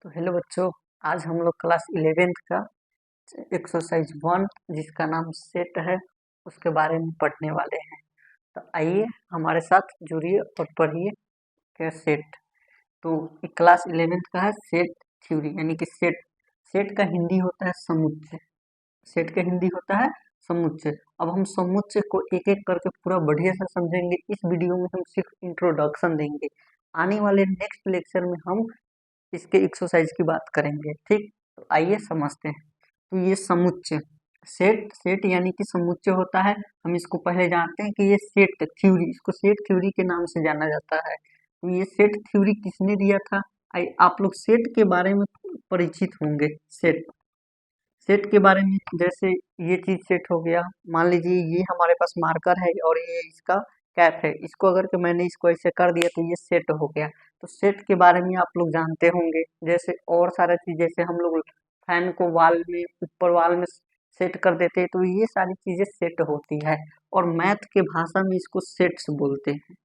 तो हेलो बच्चों, आज हम लोग क्लास 11th का एक्सरसाइज 1 जिसका नाम सेट है उसके बारे में पढ़ने वाले हैं। तो आइए हमारे साथ जुड़िए और पढ़िए क्या सेट। तो क्लास 11th का है सेट थ्योरी, यानी कि सेट सेट का हिंदी होता है समुच्चय। सेट का हिंदी होता है समुच्चय। अब हम समुच्चय को एक एक करके पूरा बढ़िया से समझेंगे। इस वीडियो में हम सिर्फ इंट्रोडक्शन देंगे। आने वाले नेक्स्ट लेक्चर में हम इसके एक्सरसाइज की बात करेंगे। ठीक, तो आइए समझते हैं। तो ये समुच्चय सेट सेट यानी कि समुच्चय होता है। हम इसको पहले जानते हैं कि ये सेट थ्योरी, इसको सेट थ्योरी के नाम से जाना जाता है। तो ये सेट थ्योरी किसने दिया था? आप लोग सेट के बारे में परिचित होंगे। सेट सेट के बारे में, जैसे ये चीज सेट हो गया। मान लीजिए ये हमारे पास मार्कर है और ये इसका कैप है। इसको अगर कि मैंने इसको ऐसे कर दिया तो ये सेट हो गया। तो सेट के बारे में आप लोग जानते होंगे। जैसे और सारा चीज, जैसे हम लोग फैन को वाल में, ऊपर वाल में सेट कर देते हैं, तो ये सारी चीजें सेट होती है। और मैथ के भाषा में इसको सेट्स बोलते हैं।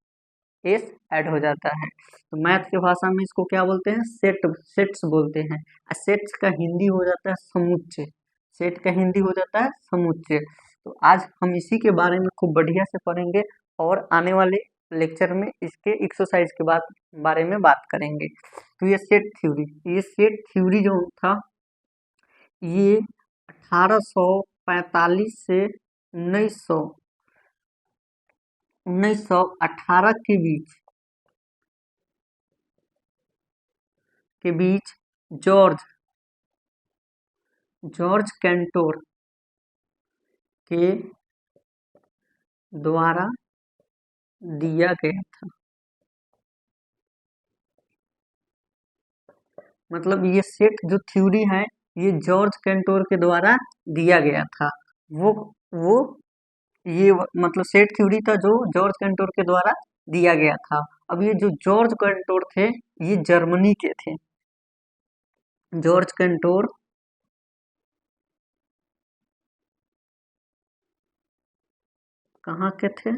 एस ऐड हो जाता है। तो मैथ की भाषा में इसको क्या बोलते हैं? सेट्स बोलते हैं। सेट्स का हिंदी हो जाता है समुच्चय। सेट का हिंदी हो जाता है समुच्चय। तो आज हम इसी के बारे में खूब बढ़िया से पढ़ेंगे और आने वाले लेक्चर में इसके एक्सरसाइज के बारे में बात करेंगे। तो ये सेट थ्योरी जो था, ये 1845 से 1918 के बीच जॉर्ज जॉर्ज कैंटोर के द्वारा दिया गया था। मतलब ये सेट जो थ्योरी है, ये जॉर्ज कैंटोर के द्वारा दिया गया था। वो मतलब सेट थ्योरी था जो जॉर्ज कैंटोर के द्वारा दिया गया था। अब ये जो जॉर्ज कैंटोर थे, ये जर्मनी के थे। जॉर्ज कैंटोर कहाँ के थे?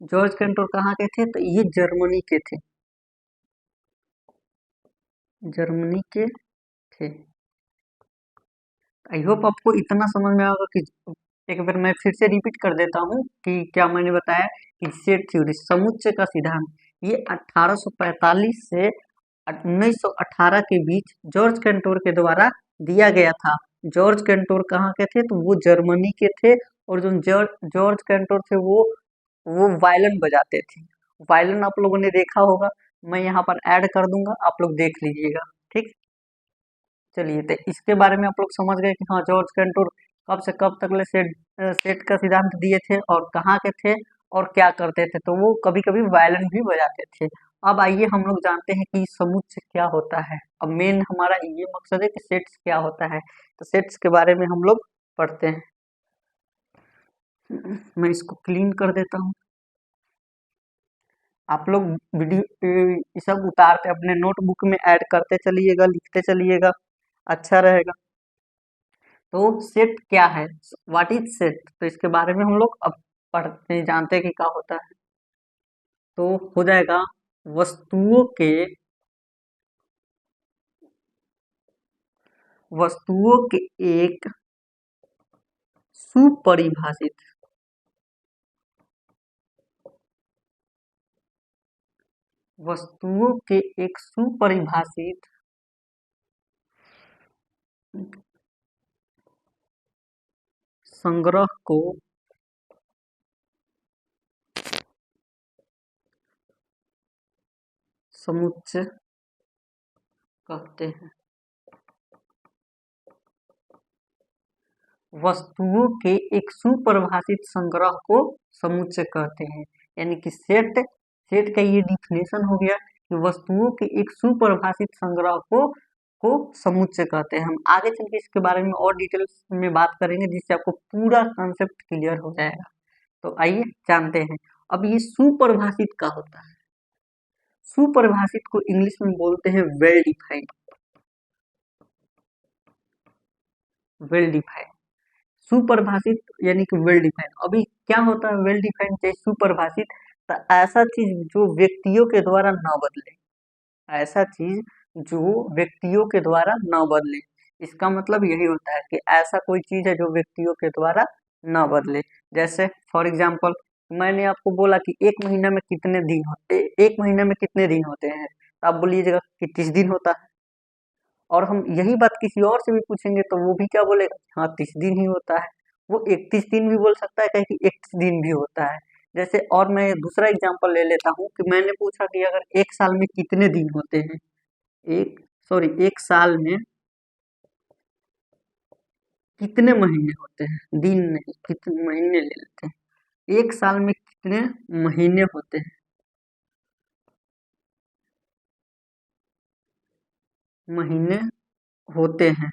जॉर्ज कैंटोर कहाँ के थे? तो ये जर्मनी के थे। जर्मनी के थे। आई होप आपको इतना समझ में आएगा कि एक बार मैं फिर से रिपीट कर देता हूँ कि क्या मैंने बताया कि सेट थ्योरी समुच्चय का सिद्धांत, ये 1845 से 1918 के बीच जॉर्ज कैंटोर के द्वारा दिया गया था। जॉर्ज कैंटोर कहाँ के थे? तो वो जर्मनी के थे। और जो जॉर्ज कैंटोर थे, वो वायलिन बजाते थे। वायलिन आप लोगों ने देखा होगा, मैं यहाँ पर ऐड कर दूंगा, आप लोग देख लीजिएगा। ठीक, चलिए। तो इसके बारे में आप लोग समझ गए कि हाँ, जॉर्ज कैंटोर कब से कब तक ले सेट का सिद्धांत दिए थे और कहाँ के थे और क्या करते थे। तो वो कभी कभी वायलिन भी बजाते थे। अब आइए हम लोग जानते हैं कि समुच्चय क्या होता है। अब मेन हमारा ये मकसद है कि सेट्स क्या होता है। तो सेट्स के बारे में हम लोग पढ़ते हैं। मैं इसको क्लीन कर देता हूँ। आप लोग वीडियो ये सब उतारते अपने नोटबुक में ऐड करते चलिएगा, लिखते चलिएगा, अच्छा रहेगा। तो सेट क्या है? What is set? तो इसके बारे में हम लोग अब पढ़ते जानते हैं कि क्या होता है। तो हो जाएगा वस्तुओं के वस्तुओं के एक सुपरिभाषित वस्तुओं के एक सुपरिभाषित संग्रह को समुच्चय कहते हैं। वस्तुओं के एक सुपरिभाषित संग्रह को समुच्चय कहते हैं। यानी कि सेट सेट का ये डिफिनेशन हो गया कि वस्तुओं के एक सुपरिभाषित संग्रह को समुच्चय कहते हैं। हम आगे चल के इसके बारे में और डिटेल्स में बात करेंगे, जिससे आपको पूरा कंसेप्ट क्लियर हो जाएगा। तो आइए जानते हैं। अब ये सुपरिभाषित क्या होता है? सुपरिभाषित को इंग्लिश में बोलते हैं वेल डिफाइंड। वेल डिफाइंड सुपरिभाषित यानी कि वेल डिफाइंड। अभी क्या होता है वेल डिफाइंड से सुपरिभाषित? तो ऐसा चीज जो व्यक्तियों के द्वारा न बदले, ऐसा चीज जो व्यक्तियों के द्वारा न बदले, इसका मतलब यही होता है कि ऐसा कोई चीज है जो व्यक्तियों के द्वारा न बदले। जैसे फॉर एग्जाम्पल मैंने आपको बोला कि एक महीना में कितने दिन होते, एक महीने में कितने दिन होते हैं, तो आप बोलिएगा कि 30 दिन होता है। और हम यही बात किसी और से भी पूछेंगे तो वो भी क्या बोलेगा, हाँ 30 दिन ही होता है। वो 31 दिन भी बोल सकता है, कहे कि 31 दिन भी होता है। जैसे और मैं दूसरा एग्जांपल ले लेता हूँ कि मैंने पूछा कि अगर एक साल में कितने दिन होते हैं, एक साल में कितने महीने होते हैं, दिन नहीं कितने महीने ले लेते हैं, एक साल में कितने महीने होते हैं, महीने होते हैं।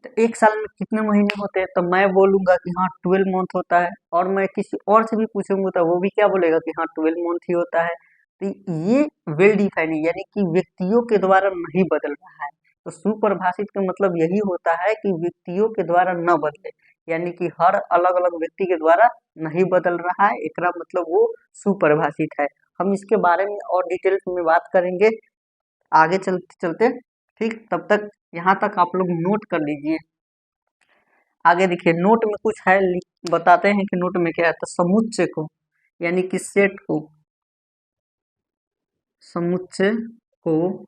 तो एक साल में कितने महीने होते हैं, तो मैं बोलूंगा कि हाँ 12 मंथ होता है। और मैं किसी और से भी पूछूंगा तो वो भी क्या बोलेगा कि हाँ 12 मंथ ही होता है। तो ये वेल डिफाइन है, यानी कि व्यक्तियों के द्वारा नहीं बदल रहा है। तो सुपरिभाषित का मतलब यही होता है कि व्यक्तियों के द्वारा न बदले, यानी कि हर अलग अलग व्यक्ति के द्वारा नहीं बदल रहा है, एकरा मतलब वो सुपरिभाषित है। हम इसके बारे में और डिटेल्स में बात करेंगे आगे चलते चलते। ठीक, तब तक यहाँ तक आप लोग नोट कर लीजिए। आगे देखिए नोट में कुछ है, बताते हैं कि नोट में क्या है। तो समुच्चय को, यानी कि सेट को, समुच्चय को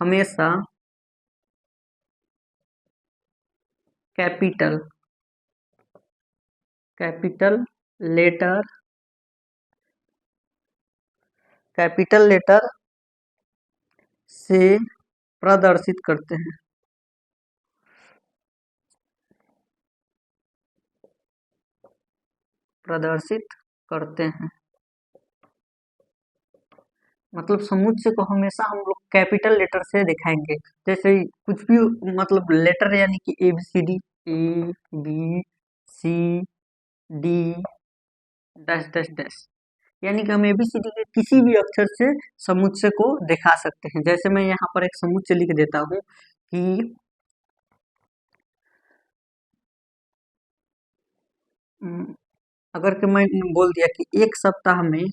हमेशा capital capital letter capital letter से प्रदर्शित करते हैं। प्रदर्शित करते हैं मतलब समुच्चय को हमेशा हम लोग कैपिटल लेटर से दिखाएंगे। जैसे कुछ भी मतलब लेटर, यानी कि ABCD, A B C D dash dash dash, यानी कि हम ABCD के किसी भी अक्षर से समुच्चय को दिखा सकते हैं। जैसे मैं यहाँ पर एक समुच्चय लिख देता हूँ कि अगर कि मैं बोल दिया कि एक सप्ताह में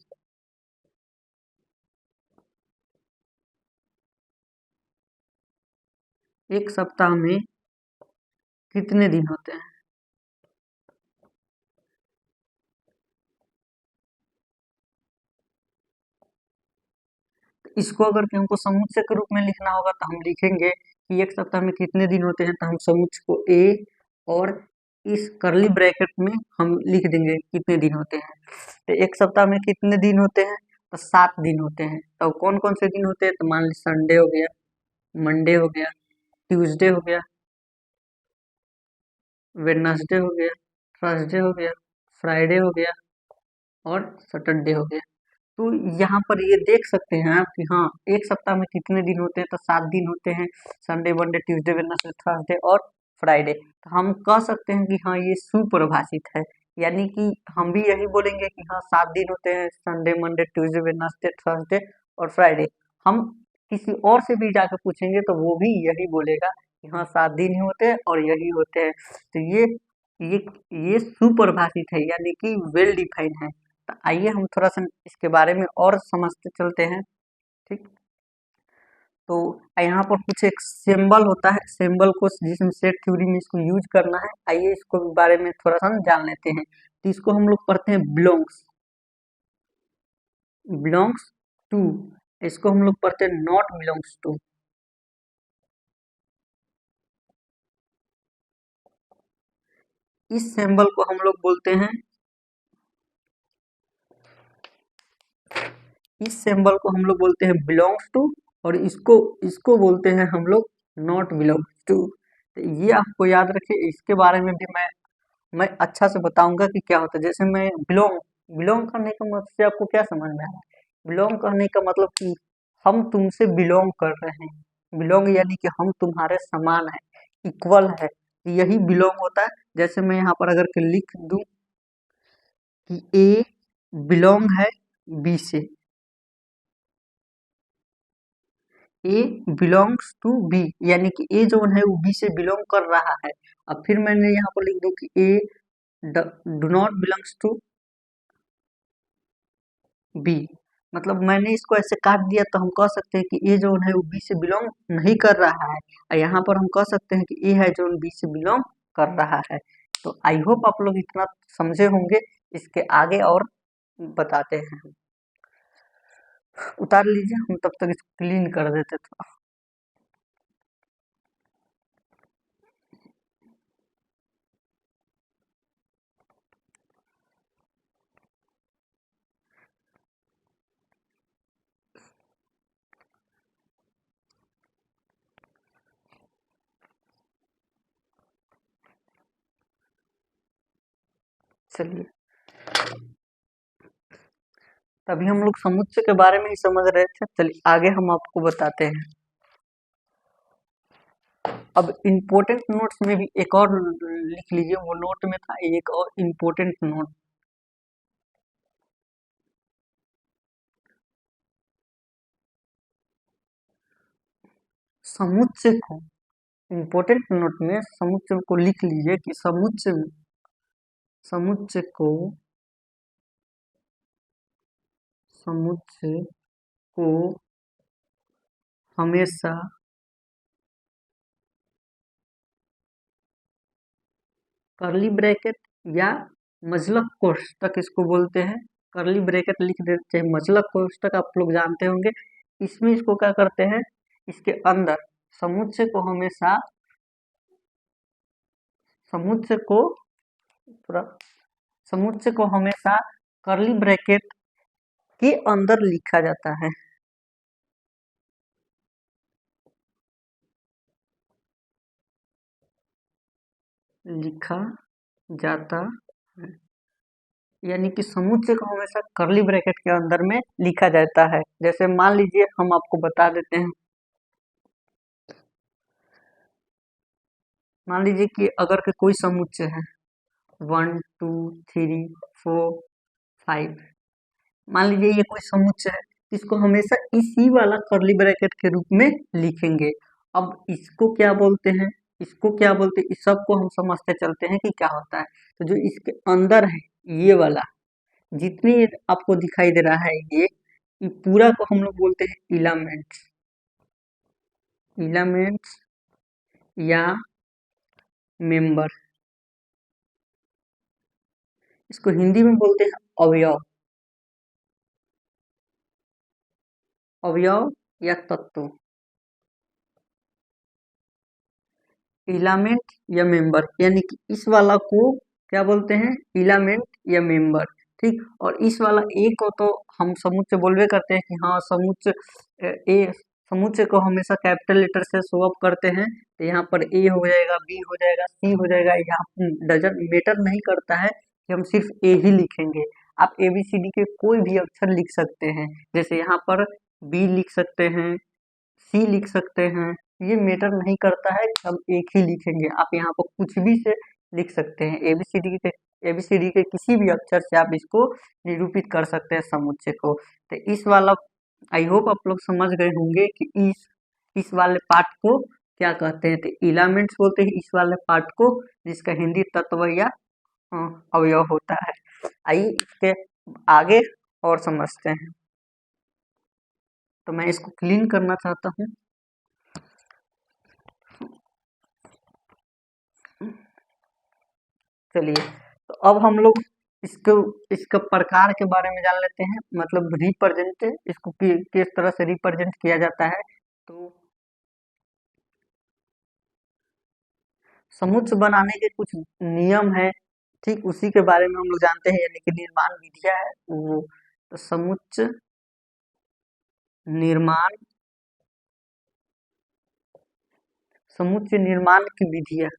कितने दिन होते हैं, तो इसको अगर कि हमको समुच्चय के रूप में लिखना होगा तो हम लिखेंगे कि एक सप्ताह में कितने दिन होते हैं, तो हम समुच्चय को A और इस करली ब्रैकेट में हम लिख देंगे कितने दिन होते हैं। तो एक सप्ताह में कितने दिन होते हैं, तो 7 दिन होते हैं। तो कौन कौन से दिन होते हैं, तो मान ली संडे हो गया, मंडे हो गया, ट्यूसडे हो गया, वेडनेसडे हो गया, थर्सडे हो गया, फ्राइडे हो गया और सैटरडे हो गया। तो यहाँ पर ये देख सकते हैं आप कि हाँ एक सप्ताह में कितने दिन होते हैं, तो 7 दिन होते हैं। Sunday Monday Tuesday Wednesday Thursday और फ्राइडे। तो हम कह सकते हैं कि हाँ ये सुपरिभाषित है, यानी कि हम भी यही बोलेंगे कि हाँ 7 दिन होते हैं, Sunday Monday Tuesday Wednesday Thursday और फ्राइडे। हम किसी और से भी जाकर पूछेंगे तो वो भी यही बोलेगा कि हाँ 7 दिन ही होते हैं और यही होते हैं। तो ये ये सुपरिभाषित है, यानी कि वेल डिफाइंड है। तो आइए हम थोड़ा सा इसके बारे में और समझते चलते हैं। ठीक, तो यहाँ पर कुछ एक सिंबल होता है, सिंबल को जिसमें सेट थ्योरी में इसको यूज करना है। आइए इसको बारे में थोड़ा सा जान लेते हैं। तो इसको हम लोग पढ़ते हैं बिलोंग्स, बिलोंग्स टू। इसको हम लोग पढ़ते हैं नॉट बिलोंग्स टू। इस सिंबल को हम लोग बोलते हैं, इस सिंबल को हम लोग बोलते हैं बिलोंग्स टू, और इसको इसको बोलते हैं हम लोग नॉट बिलोंग्स टू। तो ये आपको याद रखिए, इसके बारे में भी मैं अच्छा से बताऊंगा कि क्या होता है। जैसे मैं बिलोंग बिलोंग करने का मतलब से आपको क्या समझ में आ रहा है, बिलोंग करने का मतलब कि हम तुमसे बिलोंग कर रहे हैं। बिलोंग यानी कि हम तुम्हारे समान है, इक्वल है, यही बिलोंग होता है। जैसे मैं यहाँ पर अगर के लिख दूं कि ए बिलोंग है बी से, ए बिलोंग्स टू बी, यानी कि ए जो है वो बी से बिलोंग कर रहा है। अब फिर मैंने यहाँ पर लिख दूं कि A do not belongs to B, मतलब मैंने इसको ऐसे काट दिया तो हम कह सकते हैं कि ए जो है वो बी से बिलोंग नहीं कर रहा है, और यहाँ पर हम कह सकते हैं कि ए है जो बी से बिलोंग कर रहा है। तो आई होप आप लोग इतना समझे होंगे। इसके आगे और बताते हैं, उतार लीजिए, हम तब तक इसको क्लीन कर देते थे। चलिए, तभी हम लोग समुच्चय के बारे में ही समझ रहे थे। चलिए आगे हम आपको बताते हैं। अब इम्पोर्टेंट नोट्स में भी एक और लिख लीजिए, वो नोट में था एक और इम्पोर्टेंट नोट। समुच्चय को इम्पोर्टेंट नोट में समुच्चय को लिख लीजिए कि समुच्चय समुच्चय को समुच्चय को हमेशा कर्ली ब्रैकेट या मजलक कोष्टक इसको बोलते हैं। कर्ली ब्रैकेट लिख देते हैं, मजलक कोष्टक आप लोग जानते होंगे। इसमें इसको क्या करते हैं, इसके अंदर समुच्चय को हमेशा समुच्चय को पूरा समुच्चय को हमेशा कर्ली ब्रैकेट के अंदर लिखा जाता है। लिखा जाता है, यानी कि समुच्चय को हमेशा कर्ली ब्रैकेट के अंदर में लिखा जाता है। जैसे मान लीजिए हम आपको बता देते हैं, मान लीजिए कि अगर के कोई समुच्चय है 1 2 3 4 5, मान लीजिए ये कोई समुच्चय है, इसको हमेशा इसी वाला कर्ली ब्रैकेट के रूप में लिखेंगे। अब इसको क्या बोलते हैं, इसको क्या बोलते हैं, इस सब को हम समझते चलते हैं कि क्या होता है। तो जो इसके अंदर है ये वाला, जितनी ये आपको दिखाई दे रहा है ये पूरा को हम लोग बोलते हैं इलामेंट्स। इलामेंट्स या मेंबर, इसको हिंदी में बोलते हैं अवयव। अवयव या तत्व, इलामेंट या मेंबर, यानी कि इस वाला को क्या बोलते हैं, इलामेंट या मेंबर। ठीक, और इस वाला ए को तो हम समुच्चय बोलवे करते हैं कि हाँ समुच्चय ए, समुच्चय को हमेशा कैपिटल लेटर से शो अप करते हैं। तो यहाँ पर ए हो जाएगा, बी हो जाएगा, सी हो जाएगा, यहाँ डजन मैटर नहीं करता है कि हम सिर्फ ए ही लिखेंगे। आप ए बी सी डी के कोई भी अक्षर लिख सकते हैं, जैसे यहाँ पर बी लिख सकते हैं, सी लिख सकते हैं, ये मैटर नहीं करता है कि हम एक ही लिखेंगे। आप यहाँ पर कुछ भी से लिख सकते हैं, एबीसीडी के किसी भी अक्षर से आप इसको निरूपित कर सकते हैं समुच्चय को। तो इस वाला आई होप आप लोग समझ गए होंगे कि इस वाले पार्ट को क्या कहते हैं। तो इलामेंट्स बोलते हैं इस वाले पार्ट को, जिसका हिंदी तत्व या अ, अवयव होता है। आइए इसके आगे और समझते हैं। तो मैं इसको क्लीन करना चाहता हूँ। चलिए, तो अब हम लोग इसको इसका प्रकार के बारे में जान लेते हैं, मतलब रिप्रेजेंट इसको किस तरह से रिप्रेजेंट किया जाता है। तो समुच्चय बनाने के कुछ नियम है, ठीक उसी के बारे में हम लोग जानते हैं, यानी कि निर्माण विधियां है वो। तो समुच्चय निर्माण, समुच्चय निर्माण की विधियां।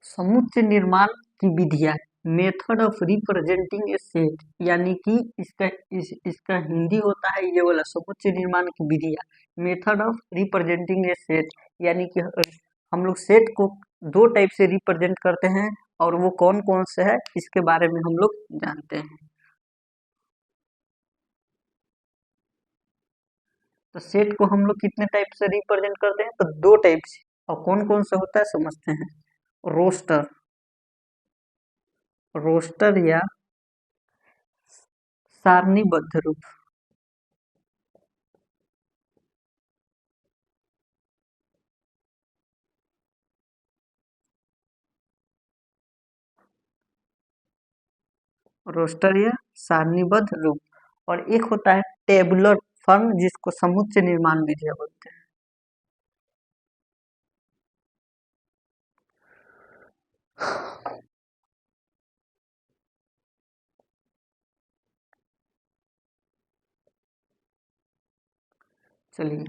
समुच्चय निर्माण की विधियां, method of representing A set, यानी कि इसका हिंदी होता है ये वाला समुच्चय निर्माण की विधियां, method of representing A set, यानी कि हम लोग सेट को दो टाइप से रिप्रेजेंट करते हैं और वो कौन कौन से है इसके बारे में हम लोग जानते हैं। तो सेट को हम लोग कितने टाइप से रिप्रेजेंट करते हैं, तो दो टाइप से, और कौन कौन सा होता है समझते हैं। रोस्टर, रोस्टर या सारणीबद्ध रूप, रोस्टर या सारणीबद्ध रूप, और एक होता है टेबुलर फॉर्म जिसको समुच्चय निर्माण विधियां बोलते हैं। चलिए,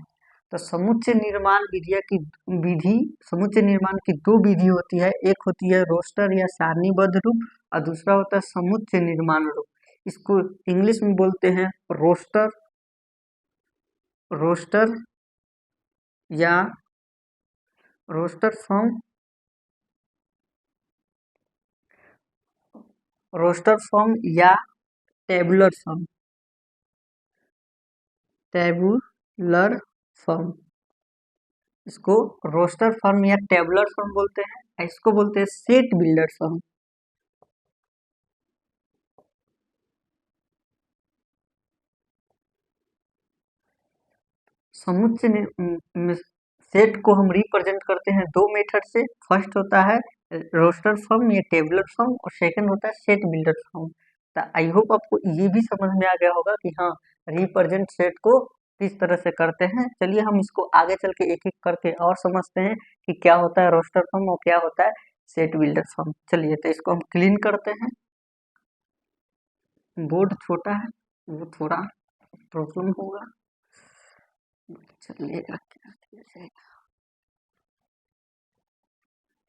तो समुच्चय निर्माण विधियां की विधि, समुच्चय निर्माण की दो विधि होती है, एक होती है रोस्टर या सारणीबद्ध रूप और दूसरा होता है समुच्चय निर्माण रूप। इसको इंग्लिश में बोलते हैं रोस्टर, रोस्टर या रोस्टर फॉर्म, रोस्टर फॉर्म या टेबुलर फॉर्म, टेबुलर फॉर्म। इसको रोस्टर फॉर्म या टेबुलर फॉर्म बोलते हैं, इसको बोलते हैं सेट बिल्डर फॉर्म। समुच्चय सेट को हम रिप्रेजेंट करते हैं दो मेथड से, फर्स्ट होता है रोस्टर फॉर्म या टेबुलर फॉर्म और सेकंड होता है सेट बिल्डर फॉर्म। तो आई होप आपको ये भी समझ में आ गया होगा कि हाँ, रिप्रेजेंट सेट को किस तरह से करते हैं। चलिए हम इसको आगे चल के एक एक करके और समझते हैं कि क्या होता है रोस्टर फॉर्म और क्या होता है सेट बिल्डर फॉर्म। चलिए, तो इसको हम क्लीन करते हैं। बोर्ड छोटा है, वो थोड़ा प्रॉब्लम होगा, चलिएगा क्या किया जाएगा।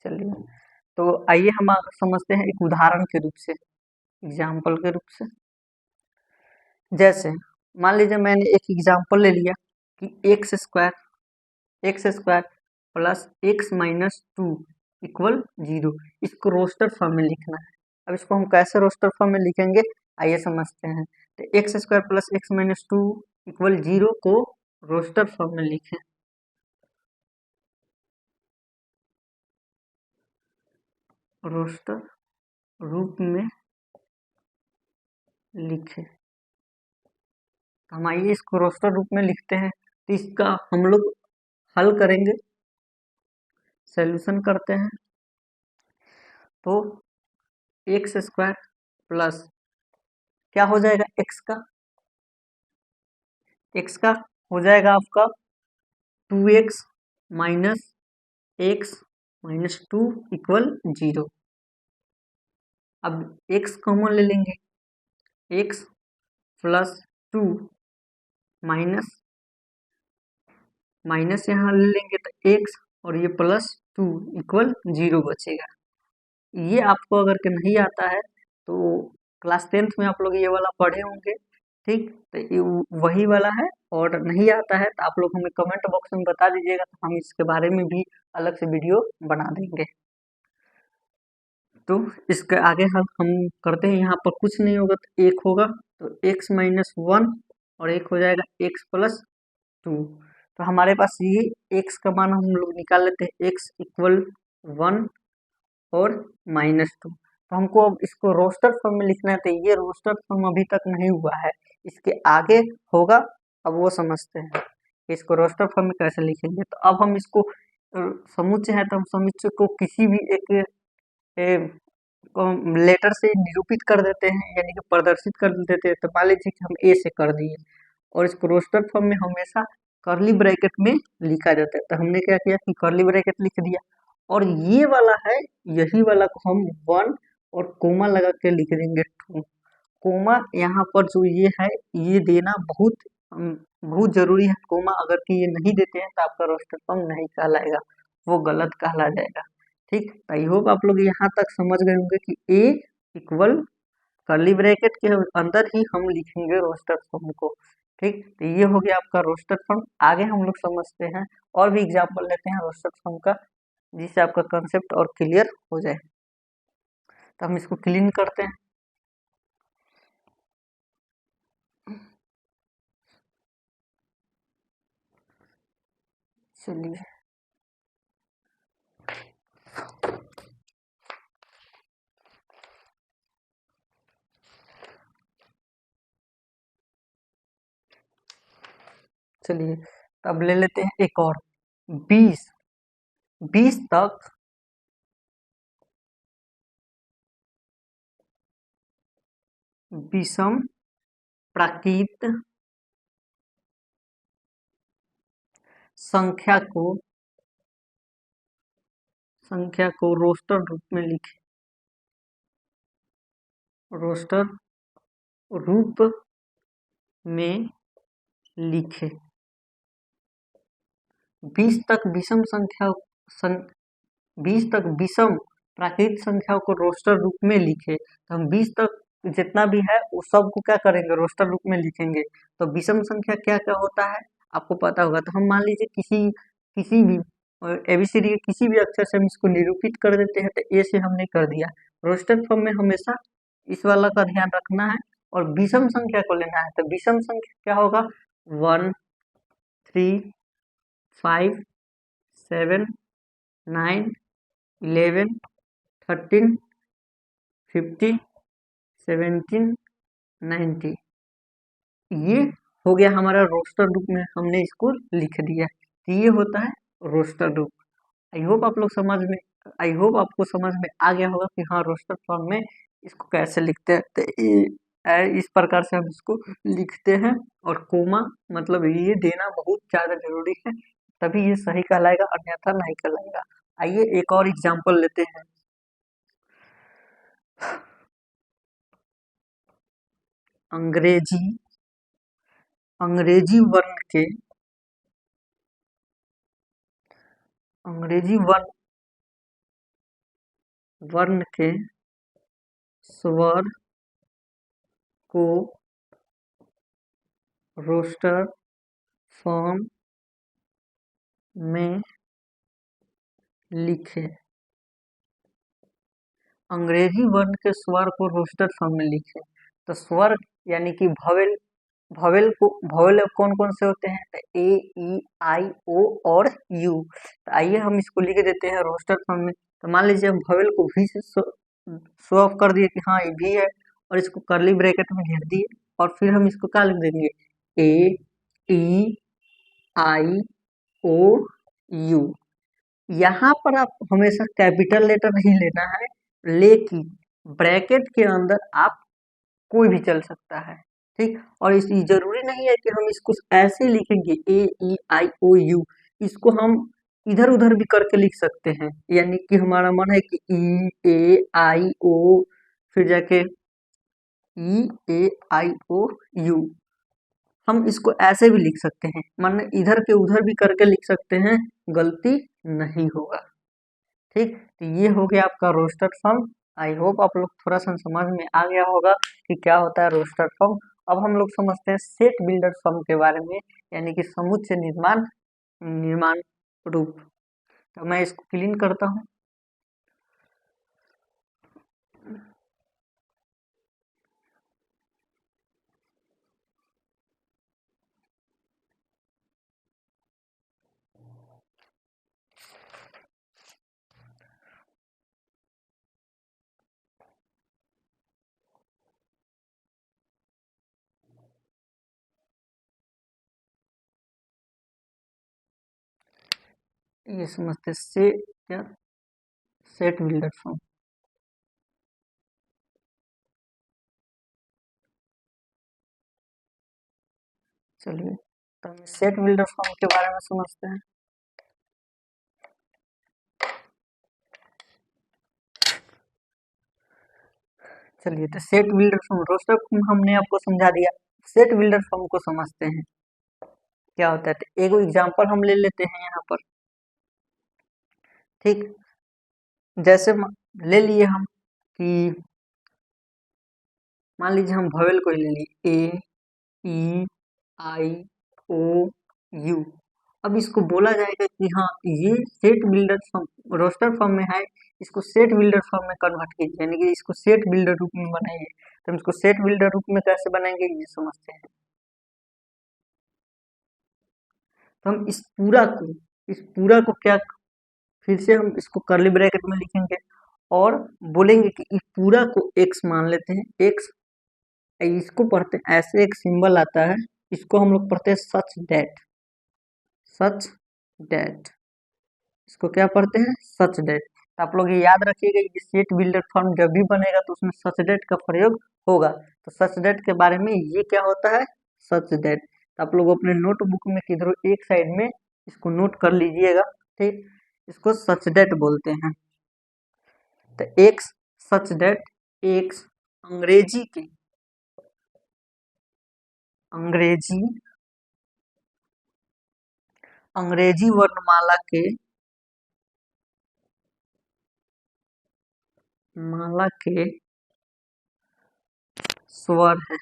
चलिए, तो आइए हम समझते हैं एक उदाहरण के रूप से, एग्जाम्पल के रूप से। जैसे मान लीजिए मैंने एक एग्जाम्पल ले लिया कि x square plus x minus two equal 0। इसको रोस्टर फॉर्म में लिखना है। अब इसको हम कैसे रोस्टर फॉर्म में लिखेंगे, आइए समझते हैं। तो x square plus x minus two equal 0 को रोस्टर फॉर्म में लिखें। रोस्टर रूप में लिखें। हम आइए इसको रोस्टर रूप में लिखते हैं। तो इसका हम लोग हल करेंगे, सॉल्यूशन करते हैं। तो एक्स स्क्वायर प्लस क्या हो जाएगा, एक्स का हो जाएगा आपका 2x minus x minus two equal 0। अब x कॉमन ले लेंगे, x plus two minus minus यहाँ ले लेंगे तो x और ये प्लस टू इक्वल 0 बचेगा। ये आपको अगर के नहीं आता है तो क्लास 10th में आप लोग ये वाला पढ़े होंगे, ठीक। तो ये वही वाला है, और नहीं आता है तो आप लोग हमें कमेंट बॉक्स में बता दीजिएगा, तो हम इसके बारे में भी अलग से वीडियो बना देंगे। तो इसके आगे हम करते हैं, यहाँ पर कुछ नहीं होगा तो एक होगा, तो x माइनस वन और एक हो जाएगा x प्लस टू। तो हमारे पास ये x का मान हम लोग निकाल लेते हैं, x इक्वल 1 और माइनस टू। तो हमको अब इसको रोस्टर फॉर्म में लिखना है, तो ये रोस्टर फॉर्म अभी तक नहीं हुआ है, इसके आगे होगा। अब वो समझते हैं इसको रोस्टर फॉर्म में कैसे लिखेंगे। तो अब हम इसको समुच्चय है तो हम समुच्चय को किसी भी एक लेटर से निरूपित कर देते हैं, यानी कि प्रदर्शित कर देते हैं। तो मान लीजिए कि हम ए से कर दिए और इसको रोस्टर फॉर्म में हमेशा कर्ली ब्रैकेट में लिखा जाता है। तो हमने क्या किया कि कर्ली ब्रैकेट लिख दिया, और ये वाला है, यही वाला को हम 1 और कोमा लगा के लिख देंगे 2। कोमा यहाँ पर जो ये है, ये देना बहुत जरूरी है। कोमा अगर कि ये नहीं देते हैं तो आपका रोस्टर फॉर्म नहीं कहलाएगा, वो गलत कहला जाएगा, ठीक, आई होप आप लोग यहाँ तक समझ गए होंगे कि ए इक्वल कर्ली ब्रैकेट के अंदर ही हम लिखेंगे रोस्टर फॉर्म को। ठीक, तो ये हो गया आपका रोस्टर फॉर्म। आगे हम लोग समझते हैं और भी एग्जांपल लेते हैं रोस्टर फॉर्म का, जिससे आपका कंसेप्ट और क्लियर हो जाए। तो हम इसको क्लीन करते हैं। चलिए, चलिए अब ले लेते हैं एक और 20 20 तक विषम प्राकृत संख्या को रोस्टर रूप में लिखे, रोस्टर रूप में लिखे। 20 तक विषम संख्या 20 तक विषम प्राकृत संख्याओं को रोस्टर रूप में लिखे। तो हम 20 तक जितना भी है वो सबको क्या करेंगे, रोस्टर रूप में लिखेंगे। तो विषम संख्या क्या क्या होता है आपको पता होगा। तो हम मान लीजिए किसी भी एबीसीडी के किसी भी अक्षर से हम इसको निरूपित कर देते हैं, तो ए से हमने कर दिया। रोस्टर फॉर्म में हमेशा इस वाला का ध्यान रखना है और विषम संख्या को लेना है। तो विषम संख्या क्या होगा, 1 3 5 7 9 11 13 50 17 90। ये हो गया हमारा रोस्टर रूप में हमने इसको लिख दिया। तो ये होता है रोस्टर रूप। आई होप आप लोग आई होप आपको समझ में आ गया होगा कि हाँ रोस्टर फॉर्म में इसको कैसे लिखते हैं। तो इस प्रकार से हम इसको लिखते हैं और कोमा मतलब ये देना बहुत ज़्यादा जरूरी है, तभी ये सही कहलाएगा, अन्यथा नहीं कहलाएगा। आइए एक और एग्जाम्पल लेते हैं। अंग्रेजी वर्ण के स्वर को रोस्टर फॉर्म में लिखे। अंग्रेजी वर्ण के स्वर को रोस्टर फॉर्म में लिखे। तो स्वर यानी कि भवेल कौन कौन से होते हैं, ए ई आई ओ और यू। तो आइए हम इसको लिख देते हैं रोस्टर फॉर्म में। तो मान लीजिए हम भवेल को भी से शो ऑफ कर दिए कि हाँ ये भी है, और इसको कर्ली ब्रैकेट में घेर दिए, और फिर हम इसको क्या लिख देंगे, ए ई आई ओ यू। यहाँ पर आप हमेशा कैपिटल लेटर नहीं लेना है, लेकिन ब्रैकेट के अंदर आप कोई भी चल सकता है। ठीक, और इस जरूरी नहीं है कि हम इसको ऐसे लिखेंगे ए ई आई ओ यू, इसको हम इधर उधर भी करके लिख सकते हैं। यानी कि हमारा मन है कि ई ए आई ओ फिर जाके ई ए आई ओ यू, हम इसको ऐसे भी लिख सकते हैं, मन इधर के उधर भी करके लिख सकते हैं, गलती नहीं होगा। ठीक, तो ये हो गया आपका रोस्टर फॉर्म। आई होप आप लोग थोड़ा सा समझ में आ गया होगा कि क्या होता है रोस्टर फॉर्म। अब हम लोग समझते हैं सेट बिल्डर फॉर्म के बारे में, यानी कि समुच्चय निर्माण रूप। तो मैं इसको क्लीन करता हूँ। ये समझते सेट बिल्डर फॉर्म। चलिए तो हम सेट बिल्डर फॉर्म के बारे में समझते हैं। चलिए तो set builder form, roster form हमने आपको समझा दिया, सेट बिल्डर फॉर्म को समझते हैं क्या होता है। तो एक एग्जांपल हम ले लेते हैं यहाँ पर। ठीक, जैसे ले लिए हम कि मान लीजिए हम वोवेल को ही ले लिए ए, ई, आई, ओ, यू। अब इसको बोला जाएगा कि हाँ ये set builder form roster form में है, इसको सेट बिल्डर फॉर्म में कन्वर्ट कीजिए, यानी कि इसको सेट बिल्डर रूप में बनाइए। तो हम इसको सेट बिल्डर रूप में कैसे बनाएंगे ये समझते हैं। तो हम इस पूरा को क्या, फिर से हम इसको कर्ली ब्रैकेट में लिखेंगे और बोलेंगे कि इस पूरा को एक्स मान लेते हैं। एक्स, इसको पढ़ते हैं ऐसे, एक सिंबल आता है, इसको हम लोग पढ़ते हैं सच दैट। इसको क्या पढ़ते हैं, सच दैट। तो आप लोग ये याद रखिएगा, ये सेट बिल्डर फॉर्म जब भी बनेगा तो उसमें सच दैट का प्रयोग होगा। तो सच दैट के बारे में ये क्या होता है, सच दैट। तो आप लोग अपने नोटबुक में किधर एक साइड में इसको नोट कर लीजिएगा, ठीक। इसको सच दैट बोलते हैं। तो एक्स, सच दैट एक्स अंग्रेजी अंग्रेजी वर्णमाला के स्वर है।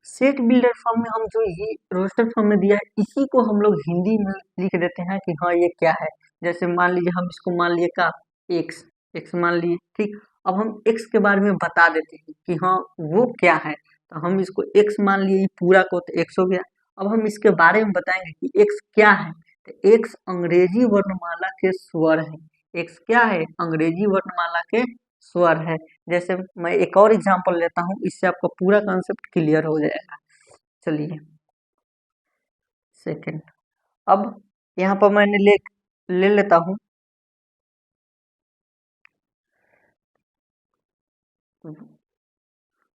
सेट बिल्डर फॉर्म में हम जो ये रोस्टर फॉर्म में दिया है, इसी को हम लोग हिंदी में लिख देते हैं कि हाँ ये क्या है। जैसे मान लीजिए हम इसको मान लिए का एक्स, एक्स मान लिए, ठीक। अब हम एक्स के बारे में बता देते हैं कि हाँ वो क्या है। तो हम इसको एक्स मान लिए, ये पूरा को तो एक्स हो गया। अब हम इसके बारे में बताएंगे कि एक्स क्या है। तो एक्स अंग्रेजी वर्णमाला के स्वर है। एक्स क्या है, अंग्रेजी वर्णमाला के स्वर है। जैसे मैं एक और एग्जांपल लेता हूँ, इससे आपका पूरा कॉन्सेप्ट क्लियर हो जाएगा। चलिए सेकंड, अब यहाँ पर मैंने ले लेता हूँ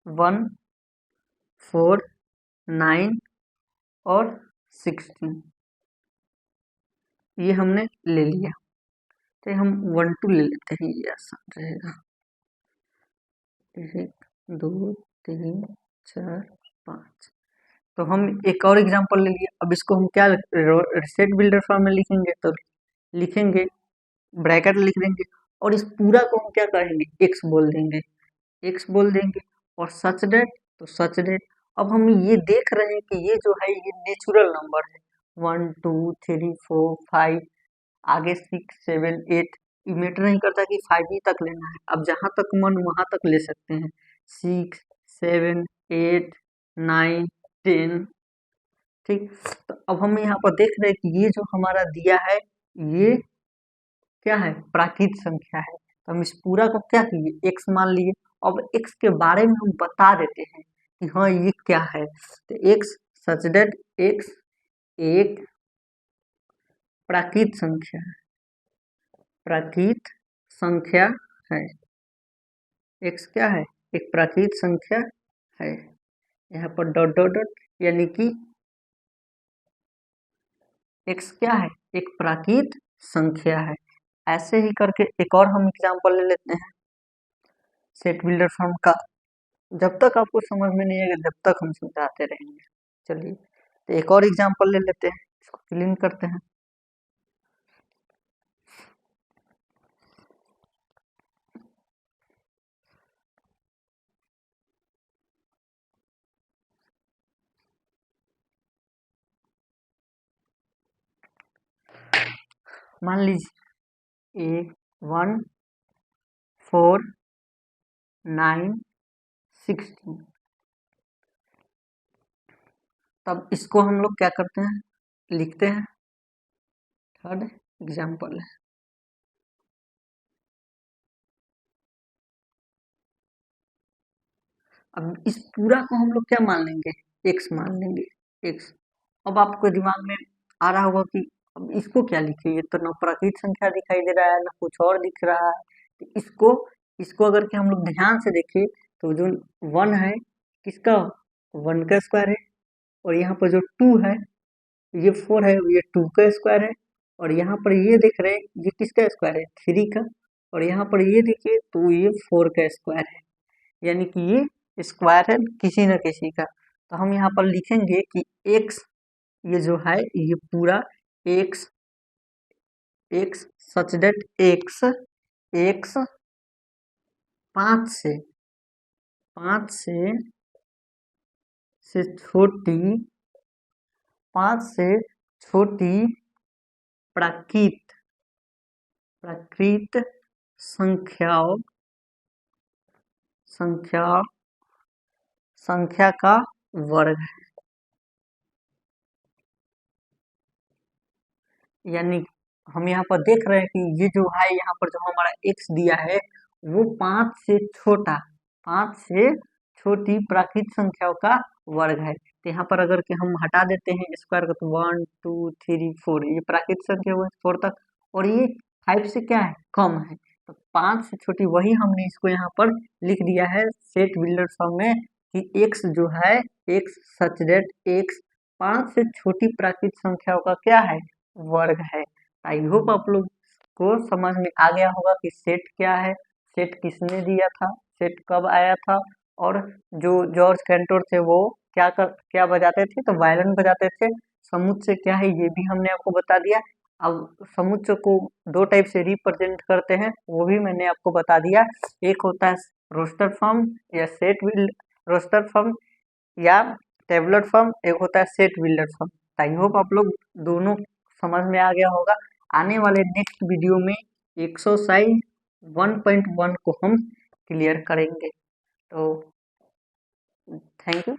1, 4, 9 और 16, ये हमने ले लिया। तो हम 1, 2 ले लेते हैं, ये आसान रहेगा। 1, 2, 3, 4, 5। तो हम एक और एग्जांपल ले लिए। अब इसको हम क्या सेट बिल्डर फॉर्म में लिखेंगे, तो लिखेंगे ब्रैकेट लिख देंगे और इस पूरा को हम क्या करेंगे, एक्स बोल देंगे और सच डेट तो सच डेट। अब हम ये देख रहे हैं कि ये जो है ये नेचुरल नंबर है, 1, 2, 3, 4, 5, आगे 6, 7, 8। ये मैटर नहीं करता कि 5 ही तक लेना है, अब जहाँ तक मन वहाँ तक ले सकते हैं। 6, 7, 8, 9, 10, ठीक। तो अब हम यहाँ पर देख रहे हैं कि ये जो हमारा दिया है ये क्या है, प्राकृत संख्या है। तो हम इस पूरा को क्या किए, एक्स मान लिए। अब एक्स के बारे में हम बता देते हैं कि हाँ ये क्या है। तो एक्स, सच दैट एक्स एक प्राकृत संख्या है, प्राकृत संख्या है। एक्स क्या है, एक प्राकृत संख्या है। यहाँ पर डॉट डॉट डॉट, यानी कि एक्स क्या है, एक प्राकृत संख्या है। ऐसे ही करके एक और हम एग्जांपल ले लेते हैं सेट बिल्डर फॉर्म का। जब तक आपको समझ में नहीं आएगा जब तक हम समझाते रहेंगे। चलिए तो एक और एग्जांपल ले लेते हैं, इसको क्लीन करते हैं। मान लीजिए 1, 4, 9, 16। तब इसको हम लोग क्या करते हैं, लिखते हैं। थर्ड एग्जांपल है, अब इस पूरा को हम लोग क्या मान लेंगे, एक्स मान लेंगे, एक्स। अब आपको दिमाग में आ रहा होगा कि अब इसको क्या लिखे, ये तो ना प्राकृत संख्या दिखाई दे रहा है ना कुछ और दिख रहा है। तो इसको अगर कि हम लोग ध्यान से देखें तो जो 1 है किसका, 1 का स्क्वायर है। और यहाँ पर जो 2 है, ये 4 है, ये 2 का स्क्वायर है। और यहाँ पर ये देख रहे हैं ये किसका स्क्वायर है, 3 का। और यहाँ पर ये देखिए तो ये 4 का स्क्वायर है, यानी कि ये स्क्वायर है किसी न किसी का। तो हम यहाँ पर लिखेंगे कि एक्स, ये जो है ये पूरा x x such that x x पाँच से छोटी पाँच से छोटी प्राकृत प्राकृत संख्याओं संख्या संख्या का वर्ग है। यानी हम यहाँ पर देख रहे हैं कि ये जो है यहाँ पर जो हमारा x दिया है वो पाँच से छोटी प्राकृत संख्याओं का वर्ग है। तो यहाँ पर अगर कि हम हटा देते हैं स्क्वायर का, तो 1 2 3 4 ये प्राकृत संख्या हुआ 4 तक, और ये 5 से क्या है, कम है। तो 5 से छोटी, वही हमने इसको यहाँ पर लिख दिया है सेट बिल्डर फॉर्म में कि x जो है x सच दैट x 5 से छोटी प्राकृत संख्याओं का क्या है, वर्ग है। आई होप आप लोग को समझ में आ गया होगा कि सेट क्या है, सेट किसने दिया था, सेट कब आया था, और जो जॉर्ज कैंटोर थे वो क्या बजाते थे, तो वायलिन बजाते थे। समुच्चय क्या है ये भी हमने आपको बता दिया। अब समुच्चय को दो टाइप से रिप्रेजेंट करते हैं वो भी मैंने आपको बता दिया। एक होता है रोस्टर फॉर्म या सेट रोस्टर फॉर्म या टेबुलर फॉर्म, एक होता है set builder form. I hope आप लोग दोनों समझ में आ गया होगा। आने वाले नेक्स्ट वीडियो में एक्सरसाइज 1.1 को हम क्लियर करेंगे। तो थैंक यू।